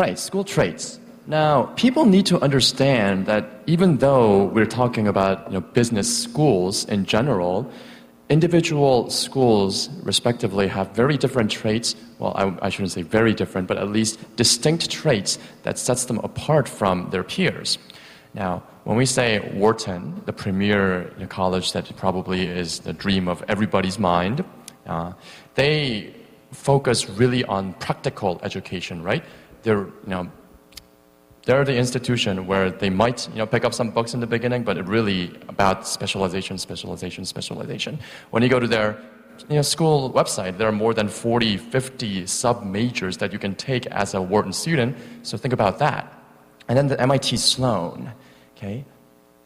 All right, school traits. Now, people need to understand that even though we're talking about business schools in general, individual schools, respectively, have very different traits. Well, I shouldn't say very different, but at least distinct traits that sets them apart from their peers. Now, when we say Wharton, the premier college that probably is the dream of everybody's mind, they focus really on practical education, right? They're the institution where they might pick up some books in the beginning, but it really about specialization. When you go to their school website, there are more than 40, 50 sub-majors that you can take as a Wharton student, so think about that. And then the MIT Sloan, okay?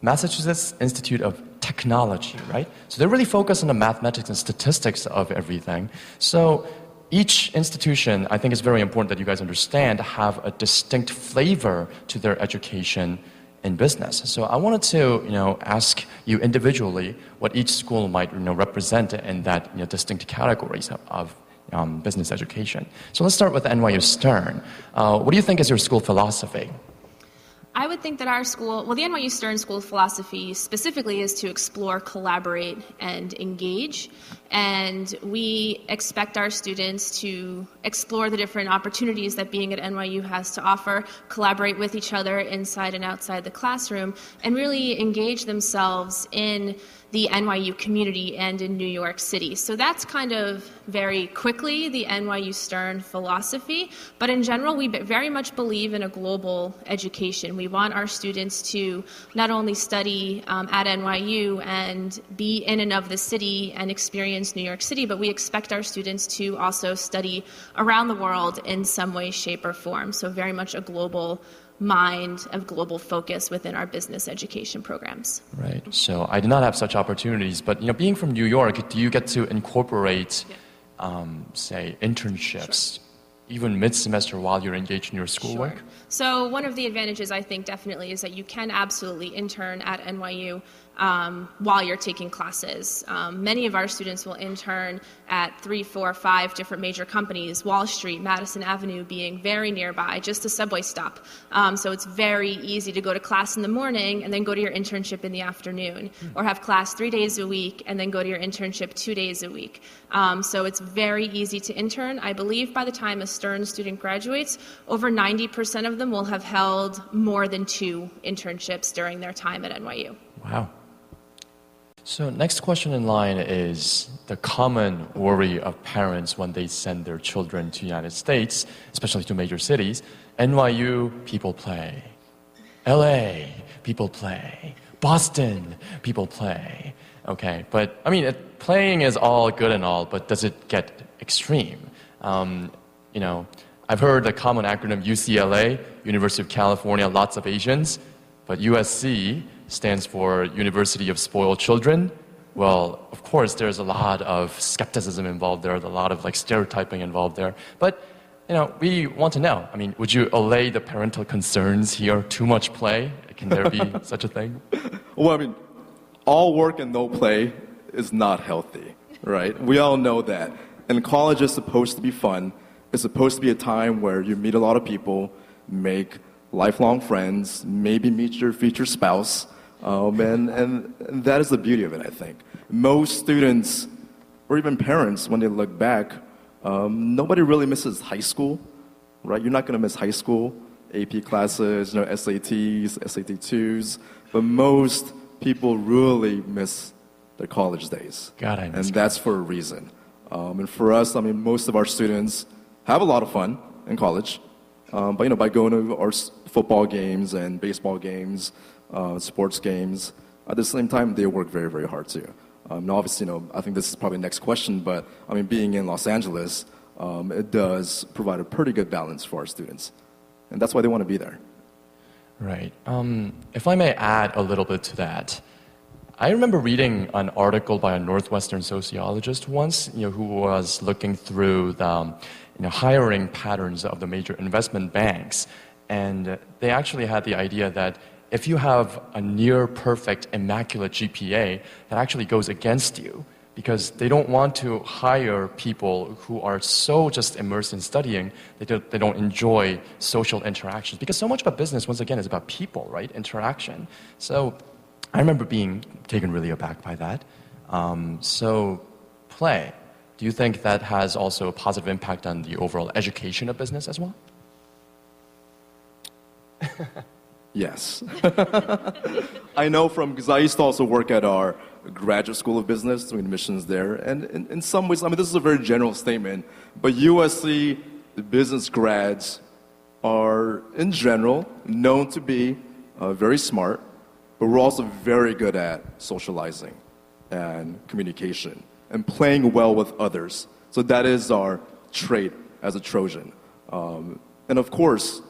Massachusetts Institute of Technology, right? So they're really focused on the mathematics and statistics of everything. So each institution, I think it's very important that you guys understand, have a distinct flavor to their education in business. So I wanted to, ask you individually what each school might, represent in that distinct categories of business education. So let's start with NYU Stern. What do you think is your school philosophy? I would think that our school, the NYU Stern School of Philosophy specifically is to explore, collaborate, and engage. And we expect our students to explore the different opportunities that being at NYU has to offer, collaborate with each other inside and outside the classroom, and really engage themselves in the NYU community and in New York City. So that's kind of very quickly the NYU Stern philosophy. But in general, we very much believe in a global education. We want our students to not only study at NYU and be in and of the city and experience New York City, but we expect our students to also study around the world in some way, shape, or form. So very much a global mind of global focus within our business education programs. Right. So I did not have such opportunities, but being from New York, do you get to incorporate, say, internships, even mid-semester while you're engaged in your schoolwork? Sure. So one of the advantages, I think, definitely is that you can absolutely intern at NYU while you're taking classes. Many of our students will intern at 3, 4, 5 different major companies, Wall Street, Madison Avenue being very nearby, just a subway stop. So it's very easy to go to class in the morning and then go to your internship in the afternoon, or have class 3 days a week and then go to your internship 2 days a week. So it's very easy to intern. I believe by the time a Stern student graduates, over 90% of them will have held more than 2 internships during their time at NYU. Wow. So next question in line is the common worry of parents when they send their children to the United States, especially to major cities. NYU, people play. LA, people play. Boston, people play. Okay, but I mean, playing is all good and all, but does it get extreme? I've heard the common acronym UCLA, University of California, lots of Asians, but USC stands for University of Spoiled Children. Well, of course, there's a lot of skepticism involved there, a lot of stereotyping involved there. But, we want to know, would you allay the parental concerns here? Too much play? Can there be such a thing? Well, all work and no play is not healthy, right? We all know that. And college is supposed to be fun. It's supposed to be a time where you meet a lot of people, make lifelong friends, maybe meet your future spouse. And that is the beauty of it, I think. Most students, or even parents, when they look back, nobody really misses high school, right? You're not going to miss high school, AP classes, SATs, SAT2s, but most people really miss their college days. God, I miss and that's for a reason. And for us, most of our students have a lot of fun in college, but by going to our football games and baseball games, sports games. At the same time, they work very, very hard too. Now, obviously, I think this is probably the next question, but being in Los Angeles, it does provide a pretty good balance for our students, and that's why they want to be there. Right. If I may add a little bit to that, I remember reading an article by a Northwestern sociologist once, who was looking through the hiring patterns of the major investment banks, and they actually had the idea that if you have a near perfect, immaculate GPA, that actually goes against you because they don't want to hire people who are so just immersed in studying, they don't enjoy social interactions. Because so much about business, once again, is about people, right? Interaction. So I remember being taken really aback by that. So play, do you think that has also a positive impact on the overall education of business as well? Yes. I know because I used to also work at our graduate school of business, doing admissions there. And in some ways, I mean, this is a very general statement, but USC, the business grads are, in general, known to be very smart, but we're also very good at socializing and communication and playing well with others. So that is our trait as a Trojan. And of course,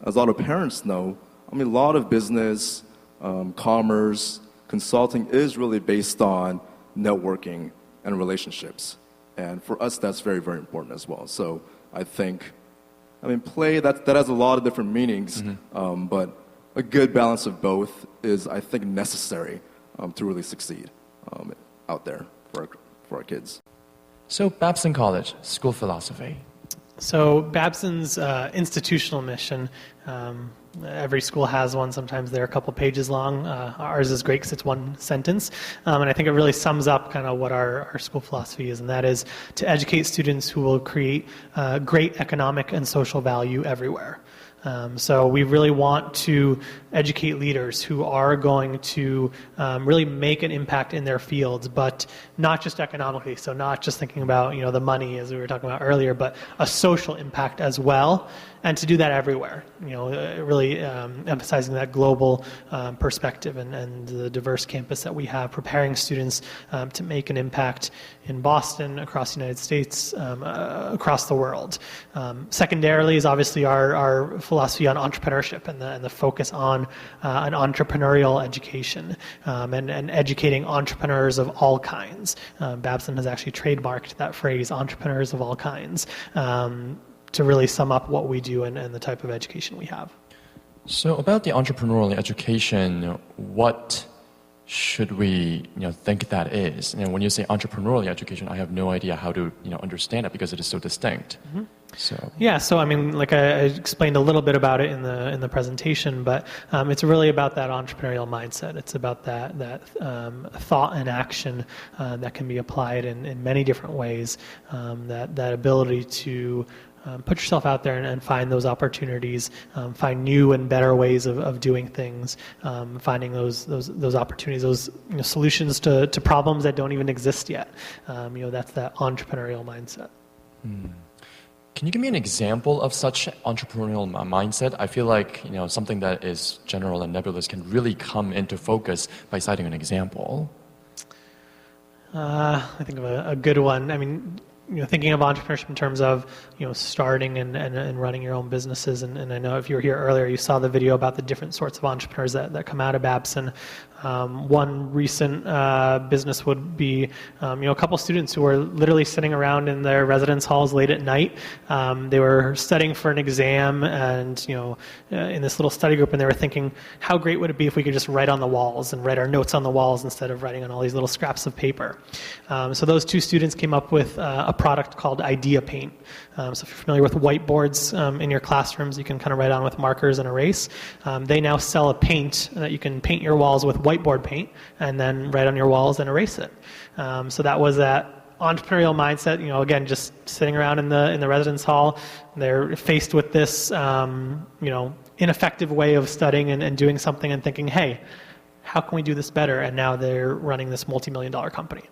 as a lot of parents know, I mean, a lot of business, commerce, consulting is really based on networking and relationships. And for us, that's very, very important as well. So I think, I mean, play, that has a lot of different meanings, but a good balance of both is, I think, necessary to really succeed out there for our kids. So Babson College, school philosophy. So Babson's institutional mission, every school has one. Sometimes they're a couple pages long. Ours is great because it's one sentence. And I think it really sums up kind of what our school philosophy is, and that is to educate students who will create great economic and social value everywhere. So we really want to educate leaders who are going to really make an impact in their fields, but not just economically. So not just thinking about the money as we were talking about earlier, but a social impact as well, and to do that everywhere. Really emphasizing that global perspective and the diverse campus that we have, preparing students to make an impact in Boston, across the United States, across the world. Secondarily is obviously our philosophy on entrepreneurship and the focus on an entrepreneurial education and educating entrepreneurs of all kinds. Babson has actually trademarked that phrase, entrepreneurs of all kinds, to really sum up what we do and the type of education we have. So about the entrepreneurial education, what should we think that is? When you say entrepreneurial education, I have no idea how to understand it because it is so distinct. Mm-hmm. So I mean, like I explained a little bit about it in the presentation, but it's really about that entrepreneurial mindset. It's about that thought and action that can be applied in many different ways. That ability to put yourself out there and find those opportunities, find new and better ways of doing things, finding those opportunities, those solutions to problems that don't even exist yet. That's that entrepreneurial mindset. Can you give me an example of such entrepreneurial mindset? I feel like something that is general and nebulous can really come into focus by citing an example. I think of a good one. I mean, thinking of entrepreneurship in terms of starting and running your own businesses, and I know if you were here earlier, you saw the video about the different sorts of entrepreneurs that come out of Babson. One recent business would be a couple students who were literally sitting around in their residence halls late at night. They were studying for an exam, and in this little study group, and they were thinking, how great would it be if we could just write on the walls and write our notes on the walls instead of writing on all these little scraps of paper. So those two students came up with a product called Idea Paint. So if you're familiar with whiteboards in your classrooms, you can kind of write on with markers and erase. They now sell a paint that you can paint your walls with whiteboard paint and then write on your walls and erase it. So that was that entrepreneurial mindset. Again, just sitting around in the residence hall, they're faced with this ineffective way of studying and doing something and thinking, hey, how can we do this better? And now they're running this multi-million-dollar company.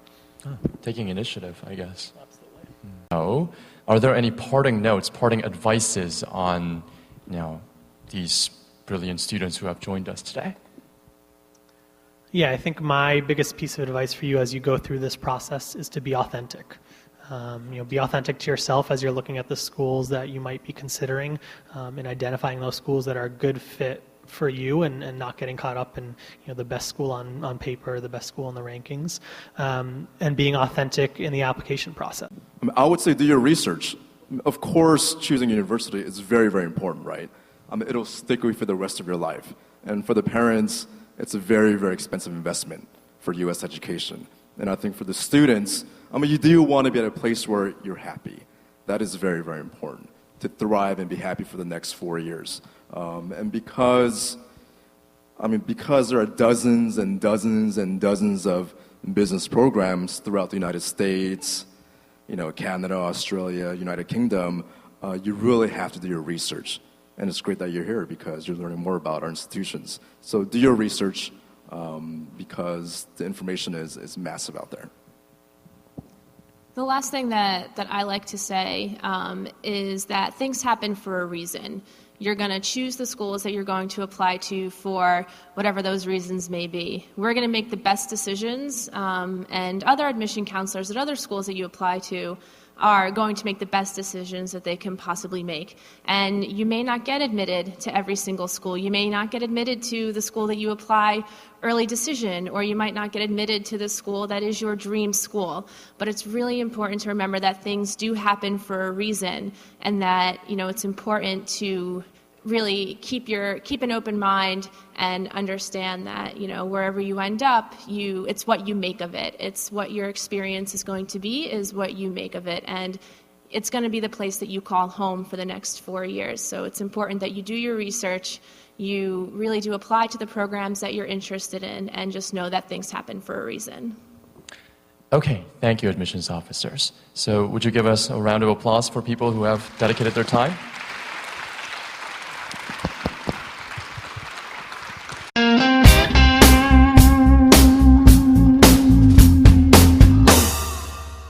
Taking initiative, I guess. Absolutely. Are there any parting notes, parting advices on these brilliant students who have joined us today? Yeah, I think my biggest piece of advice for you as you go through this process is to be authentic. Be authentic to yourself as you're looking at the schools that you might be considering, and identifying those schools that are a good fit for you and not getting caught up in the best school on paper, the best school in the rankings, and being authentic in the application process. I would say do your research. Of course, choosing a university is very, very important, right? It'll stick with you for the rest of your life. And for the parents, it's a very, very expensive investment for U.S. education. And I think for the students, you do want to be at a place where you're happy. That is very, very important, to thrive and be happy for the next 4 years. And because there are dozens and dozens and dozens of business programs throughout the United States, Canada, Australia, United Kingdom, you really have to do your research. And it's great that you're here because you're learning more about our institutions. So do your research because the information is massive out there. The last thing that I like to say is that things happen for a reason. You're going to choose the schools that you're going to apply to for whatever those reasons may be. We're going to make the best decisions, and other admission counselors at other schools that you apply to are going to make the best decisions that they can possibly make. And you may not get admitted to every single school. You may not get admitted to the school that you apply early decision, or you might not get admitted to the school that is your dream school. But it's really important to remember that things do happen for a reason, and that it's important to really keep an open mind and understand that wherever you end up, it's what you make of it. It's what your experience is going to be, is what you make of it, and it's going to be the place that you call home for the next 4 years. So it's important that you do your research, you really do apply to the programs that you're interested in, and just know that things happen for a reason. Okay, thank you, admissions officers. So would you give us a round of applause for people who have dedicated their time?